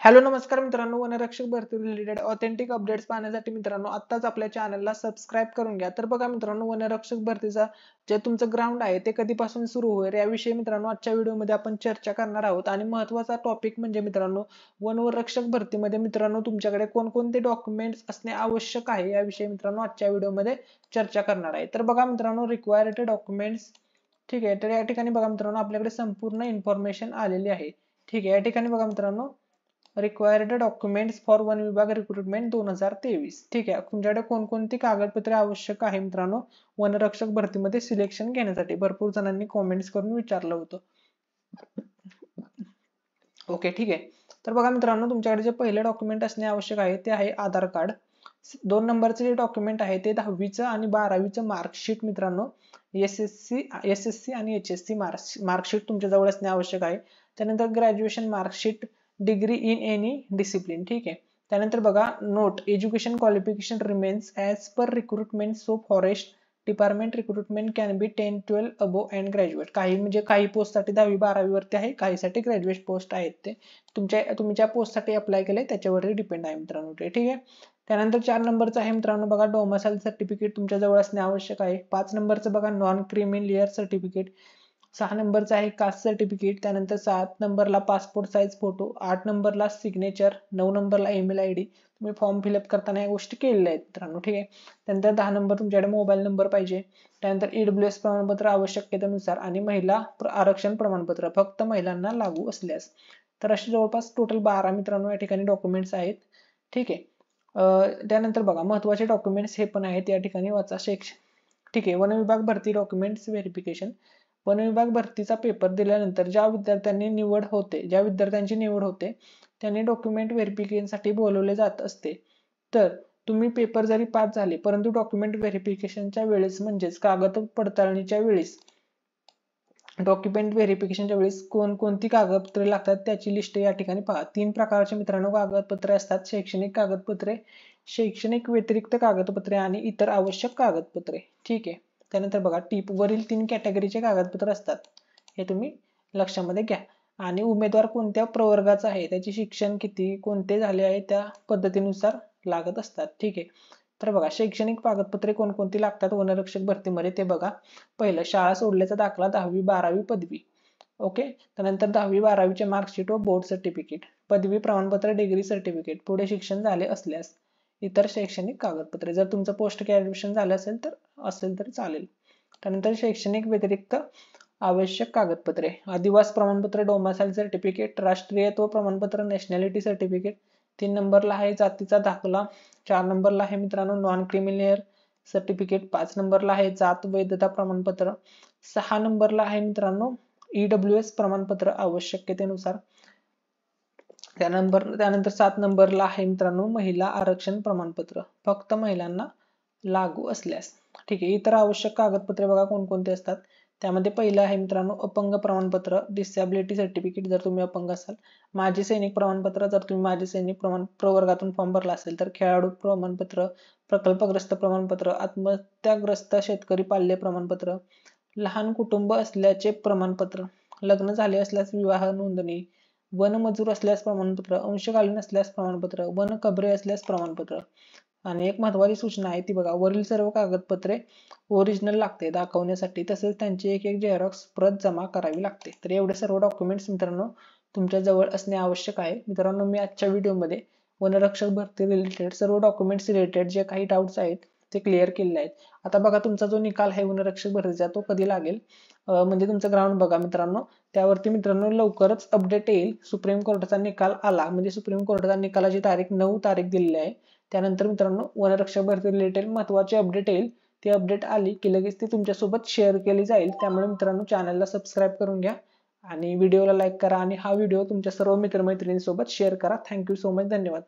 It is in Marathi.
हॅलो नमस्कार मित्रांनो, वनरक्षक भरती रिलेटेड ऑथेंटिक अपडेट्स पाहण्यासाठी मित्रांनो आत्ताच आपल्या चॅनलला सबस्क्राईब करून घ्या। तर बघा मित्रांनो, वनरक्षक भरतीचा जे तुमचं ग्राउंड आहे ते कधीपासून सुरू होईल याविषयी मित्रांनो आजच्या व्हिडिओमध्ये आपण चर्चा करणार आहोत। आणि महत्त्वाचा टॉपिक म्हणजे मित्रांनो, वनरक्षक भरतीमध्ये मित्रांनो तुमच्याकडे कोणकोणते डॉक्युमेंट्स असणे आवश्यक आहे याविषयी मित्रांनो आजच्या व्हिडिओमध्ये चर्चा करणार आहे। तर बघा मित्रांनो, रिक्वायर्ड डॉक्युमेंट्स, ठीक आहे। तर या ठिकाणी बघा मित्रांनो, आपल्याकडे संपूर्ण इन्फॉर्मेशन आलेली आहे। ठीक आहे, या ठिकाणी बघा मित्रांनो, रिक्वायर्ड डॉक्युमेंट्स फॉर वन विभाग रिक्रुटमेंट 2023। ठीक आहे, तुमच्याकडे कोणकोणती कागदपत्रे आवश्यक आहे मित्रांनो वनरक्षक भरतीमध्ये सिलेक्शन घेण्यासाठी? भरपूर जणांनी कमेंट्स करून विचारलं होतं। ओके, ठीक आहे। तर बघा मित्रांनो, तुमच्याकडे जे पहिले डॉक्युमेंट असणे आवश्यक आहे ते आहे आधार कार्ड। 2 नंबरचे जे डॉक्युमेंट आहे ते 10वीचं आणि 12वीचं मार्कशीट मित्रांनो, एसएससी आणि एचएससी मार्कशीट तुमच्या जवळ असणे आवश्यक आहे। त्यानंतर graduation marksheet, degree in any discipline, ठीक आहे। त्यानंतर बघा note, education qualification remains as per recruitment, so forest department recruitment can be 10-12 above and graduate. काही म्हणजे काही पोस्टसाठी 10वी-12वी वरती आहे, काहीसाठी ग्रॅज्युएट पोस्ट आहेत। ते तुम्ही ज्या पोस्टसाठी अप्लाय केले त्याच्यावरती डिपेंड आहे मित्रांनो ते, ठीक आहे। त्यानंतर 4 नंबरचं आहे मित्रांनो बघा, डोमिसाइल सर्टिफिकेट तुमच्या जवळ असणे आवश्यक आहे। 5 नंबरचं बघा, नॉन क्रिमिलियर सर्टिफिकेट। 6 नंबरचा आहे कास्ट सर्टिफिकेट। त्यानंतर 7 नंबरला पासपोर्ट साईज फोटो। 8 नंबरला सिग्नेचर। 9 नंबरला ईमेल आयडी। तुम्ही फॉर्म फिलअप करताना या गोष्टी केलेल्या आहेत मित्रांनो, ठीक आहे। त्यानंतर 10 नंबर तुमच्याकडे मोबाईल नंबर पाहिजे। त्यानंतर ईडब्ल्यूएस प्रमाणपत्र आवश्यकतेनुसार आणि महिला आरक्षण प्रमाणपत्र फक्त महिलांना लागू असल्यास। तर असे जवळपास टोटल 12 मित्रांनो या ठिकाणी डॉक्युमेंट्स आहेत, ठीक आहे। त्यानंतर बघा महत्त्वाचे डॉक्युमेंट्स हे पण आहेत, या ठिकाणी वाचा। ठीक आहे, वन विभाग भरती डॉक्युमेंट्स व्हेरिफिकेशन। वन विभाग भरतीचा पेपर दिल्यानंतर ज्या विद्यार्थ्यांची निवड होते त्यांनी डॉक्युमेंट व्हेरिफिकेशनसाठी बोलवले जात असते। तर तुम्ही पेपर जरी पास झाले परंतु डॉक्युमेंट व्हेरिफिकेशनच्या वेळेस म्हणजेच कागद पडताळणीच्या वेळेस, डॉक्युमेंट व्हेरिफिकेशनच्या वेळेस कोणकोणती कागदपत्रे लागतात त्याची लिस्ट या ठिकाणी पहा। 3 प्रकारचे मित्रांनो कागदपत्रे असतात: शैक्षणिक कागदपत्रे, शैक्षणिक व्यतिरिक्त कागदपत्रे आणि इतर आवश्यक कागदपत्रे, ठीक आहे। त्यानंतर बघा टिप, वरील 3 कॅटेगरीचे कागदपत्र असतात, हे तुम्ही लक्षामध्ये घ्या। आणि उमेदवार कोणत्या प्रवर्गाचा आहे, त्याचे शिक्षण किती, कोणते झाले आहे त्या पद्धतीनुसार लागत असतात, ठीक आहे। तर बघा शैक्षणिक कागदपत्रे कोणकोणती लागतात वनरक्षक भरतीमध्ये ते बघा। पहिलं, शाळा सोडल्याचा दाखला, 10वी-12वी पदवी, ओके। त्यानंतर 10वी-12वीचे मार्कशीट व बोर्ड सर्टिफिकेट, पदवी प्रमाणपत्र, डिग्री सर्टिफिकेट, पुढे शिक्षण झाले असल्यास इतर शैक्षणिक कागदपत्रे, जर तुमचं पोस्ट ग्रॅज्युएशन झालं असेल तर चालेल। त्यानंतर शैक्षणिक व्यतिरिक्त आवश्यक कागदपत्रे, आदिवास प्रमाणपत्र, डोमिसाइल सर्टिफिकेट, राष्ट्रीयत्व प्रमाणपत्र, नॅशनॅलिटी सर्टिफिकेट। 3 नंबरला आहे जातीचा दाखला। 4 नंबरला आहे मित्रांनो नॉन क्रिमिलियर सर्टिफिकेट। 5 नंबरला आहे जात वैधता प्रमाणपत्र। 6 नंबरला आहे मित्रांनो ईडब्ल्यूएस प्रमाणपत्र आवश्यकतेनुसार। त्यानंतर 7 नंबरला आहे मित्रांनो महिला आरक्षण प्रमाणपत्र, फक्त महिलांना लागू असल्यास, ठीक आहे। इतर आवश्यक कागदपत्रे बघा कोणकोणते असतात, त्यामध्ये पहिलं आहे मित्रांनो अपंग प्रमाणपत्र, डिसॅबिलिटी सर्टिफिकेट जर तुम्ही अपंग असाल, माजी सैनिक प्रमाणपत्र जर तुम्ही माजी सैनिक प्रवर्गातून फॉर्म भरला असेल तर, खेळाडू प्रमाणपत्र, प्रकल्पग्रस्त प्रमाणपत्र, आत्महत्याग्रस्त शेतकरी पाल्य प्रमाणपत्र, लहान कुटुंब असल्याचे प्रमाणपत्र, लग्न झाले असल्यास विवाह नोंदणी, वनमजूर असल्यास प्रमाणपत्र, अंशकालीन असल्यास प्रमाणपत्र, वन कबरे असल्यास प्रमाणपत्र। आणि एक महत्त्वाची सूचना आहे ती बघा, वरील सर्व कागदपत्रे ओरिजिनल लागते दाखवण्यासाठी, तसेच त्यांची एक झेरॉक्स प्रत जमा करावी लागते। तर एवढे सर्व डॉक्युमेंट्स मित्रांनो तुमच्या जवळ असणे आवश्यक आहे। मित्रांनो, मी आजच्या व्हिडिओमध्ये वनरक्षक भरती रिलेटेड सर्व डॉक्युमेंट्स रिलेटेड जे काही डाऊट्स आहेत ते क्लिअर केलेले आहेत। आता बघा तुमचा जो निकाल आहे वनरक्षक भरतीचा तो कधी लागेल, म्हणजे तुमचं ग्राउंड बघा मित्रांनो, त्यावरती मित्रांनो लवकरच अपडेट येईल। सुप्रीम कोर्टाचा निकाल आला म्हणजे सुप्रीम कोर्टाचा निकालाची तारीख 9 तारीख दिलेली आहे, त्यानंतर मित्रांनो वनरक्षक भरती रिलेटेड महत्त्वाची अपडेट येईल। ती अपडेट आली की लगेच ती तुमच्यासोबत शेअर केली जाईल। त्यामुळे मित्रांनो चॅनलला सबस्क्राईब करून घ्या आणि व्हिडिओला लाईक करा आणि हा व्हिडिओ तुमच्या सर्व मित्रमैत्रिणींसोबत शेअर करा। थँक्यू सो मच, धन्यवाद।